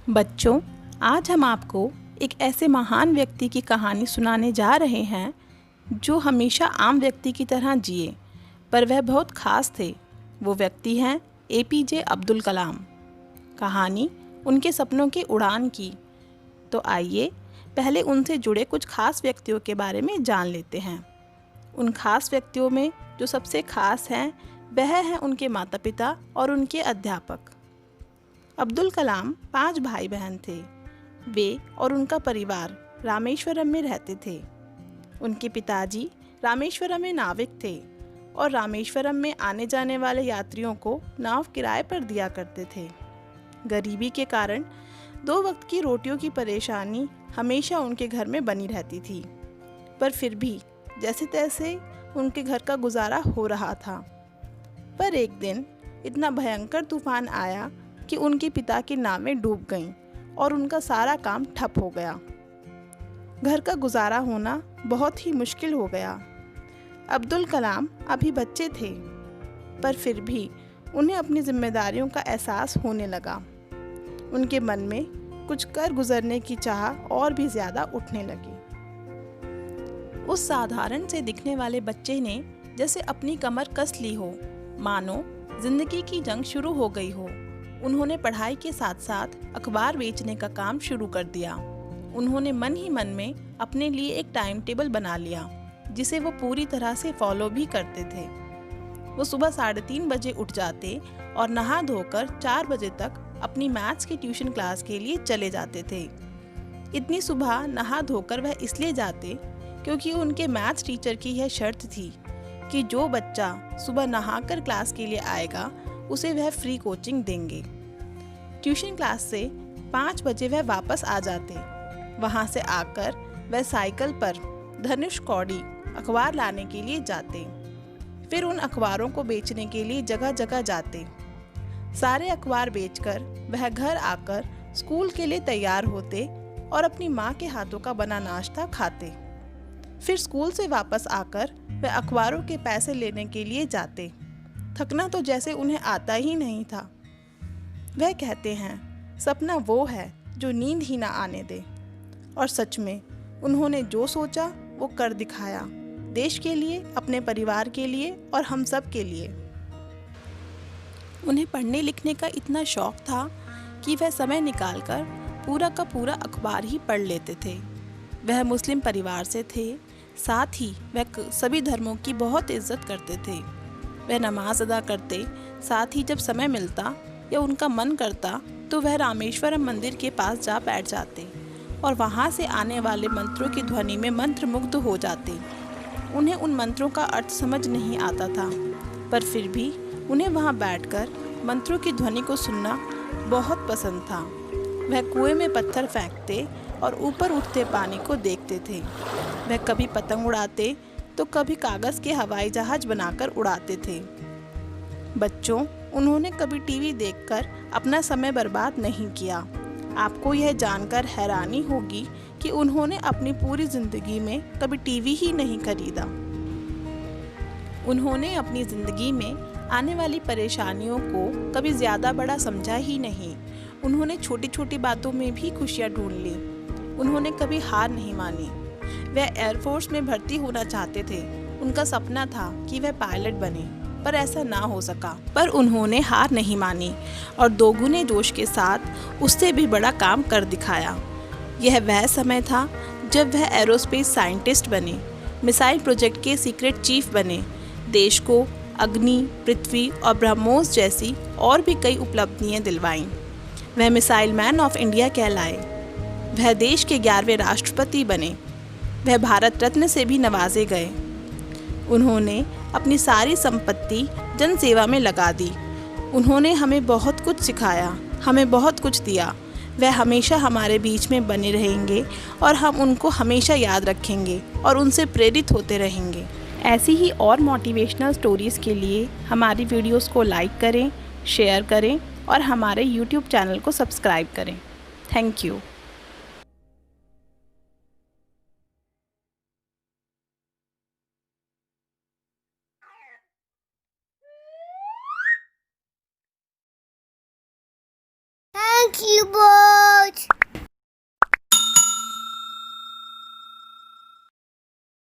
बच्चों, आज हम आपको एक ऐसे महान व्यक्ति की कहानी सुनाने जा रहे हैं जो हमेशा आम व्यक्ति की तरह जिए, पर वह बहुत खास थे। वो व्यक्ति हैं एपीजे अब्दुल कलाम। कहानी उनके सपनों की उड़ान की। तो आइए पहले उनसे जुड़े कुछ खास व्यक्तियों के बारे में जान लेते हैं। उन खास व्यक्तियों में जो सबसे खास हैं वह हैं उनके माता पिता और उनके अध्यापक। अब्दुल कलाम 5 भाई बहन थे। वे और उनका परिवार रामेश्वरम में रहते थे। उनके पिताजी रामेश्वरम में नाविक थे और रामेश्वरम में आने जाने वाले यात्रियों को नाव किराए पर दिया करते थे। गरीबी के कारण 2 वक्त की रोटियों की परेशानी हमेशा उनके घर में बनी रहती थी, पर फिर भी जैसे तैसे उनके घर का गुजारा हो रहा था। पर एक दिन इतना भयंकर तूफान आया कि उनके पिता की नावें डूब गईं और उनका सारा काम ठप हो गया। घर का गुजारा होना बहुत ही मुश्किल हो गया। अब्दुल कलाम अभी बच्चे थे, पर फिर भी उन्हें अपनी जिम्मेदारियों का एहसास होने लगा। उनके मन में कुछ कर गुजरने की चाह और भी ज़्यादा उठने लगी। उस साधारण से दिखने वाले बच्चे ने जैसे अपनी कमर कस ली हो, मानो जिंदगी की जंग शुरू हो गई हो। उन्होंने पढ़ाई के साथ साथ अखबार बेचने का काम शुरू कर दिया। उन्होंने मन ही मन में अपने लिए एक टाइम टेबल बना लिया, जिसे वो पूरी तरह से फॉलो भी करते थे। वो सुबह 3:30 बजे उठ जाते और नहा धोकर 4 बजे तक अपनी मैथ्स की ट्यूशन क्लास के लिए चले जाते थे। इतनी सुबह नहा धोकर वह इसलिए जाते क्योंकि उनके मैथ्स टीचर की यह शर्त थी कि जो बच्चा सुबह नहाकर क्लास के लिए आएगा उसे वह फ्री कोचिंग देंगे। ट्यूशन क्लास से 5 बजे वह वापस आ जाते। वहां से आकर वह साइकिल पर धनुष कौड़ी अखबार लाने के लिए जाते। फिर उन अखबारों को बेचने के लिए जगह जगह जाते। सारे अखबार बेचकर वह घर आकर स्कूल के लिए तैयार होते और अपनी माँ के हाथों का बना नाश्ता खाते। फिर स्कूल से वापस आकर वह अखबारों के पैसे लेने के लिए जाते। थकना तो जैसे उन्हें आता ही नहीं था। वह कहते हैं, सपना वो है जो नींद ही ना आने दे। और सच में उन्होंने जो सोचा वो कर दिखाया, देश के लिए, अपने परिवार के लिए और हम सब के लिए। उन्हें पढ़ने लिखने का इतना शौक था कि वह समय निकालकर पूरा का पूरा अखबार ही पढ़ लेते थे। वह मुस्लिम परिवार से थे, साथ ही वह सभी धर्मों की बहुत इज्जत करते थे। वह नमाज अदा करते, साथ ही जब समय मिलता या उनका मन करता तो वह रामेश्वरम मंदिर के पास जा बैठ जाते और वहाँ से आने वाले मंत्रों की ध्वनि में मंत्रमुग्ध हो जाते। उन्हें उन मंत्रों का अर्थ समझ नहीं आता था, पर फिर भी उन्हें वहाँ बैठकर मंत्रों की ध्वनि को सुनना बहुत पसंद था। वह कुएं में पत्थर फेंकते और ऊपर उठते पानी को देखते थे। वह कभी पतंग उड़ाते तो कभी कागज़ के हवाई जहाज बनाकर उड़ाते थे। बच्चों, उन्होंने कभी टीवी देखकर अपना समय बर्बाद नहीं किया। आपको यह जानकर हैरानी होगी कि उन्होंने अपनी पूरी जिंदगी में कभी टीवी ही नहीं खरीदा। उन्होंने अपनी जिंदगी में आने वाली परेशानियों को कभी ज़्यादा बड़ा समझा ही नहीं। उन्होंने छोटी छोटी बातों में भी खुशियाँ ढूंढ ली। उन्होंने कभी हार नहीं मानी। वह एयरफोर्स में भर्ती होना चाहते थे। उनका सपना था कि वह पायलट बने, पर ऐसा ना हो सका। पर उन्होंने हार नहीं मानी और दोगुने जोश के साथ उससे भी बड़ा काम कर दिखाया। यह वह समय था जब वह एरोस्पेस साइंटिस्ट बने, मिसाइल प्रोजेक्ट के सीक्रेट चीफ बने, देश को अग्नि, पृथ्वी और ब्रह्मोस जैसी और भी कई उपलब्धियां दिलवाईं। वह मिसाइल मैन ऑफ इंडिया कहलाए। वह देश के 11वें राष्ट्रपति बने। वह भारत रत्न से भी नवाजे गए। उन्होंने अपनी सारी संपत्ति जन सेवा में लगा दी। उन्होंने हमें बहुत कुछ सिखाया, हमें बहुत कुछ दिया। वह हमेशा हमारे बीच में बने रहेंगे और हम उनको हमेशा याद रखेंगे और उनसे प्रेरित होते रहेंगे। ऐसी ही और मोटिवेशनल स्टोरीज़ के लिए हमारी वीडियोस को लाइक करें, शेयर करें और हमारे YouTube चैनल को सब्सक्राइब करें। Thank you. Thank you, boy.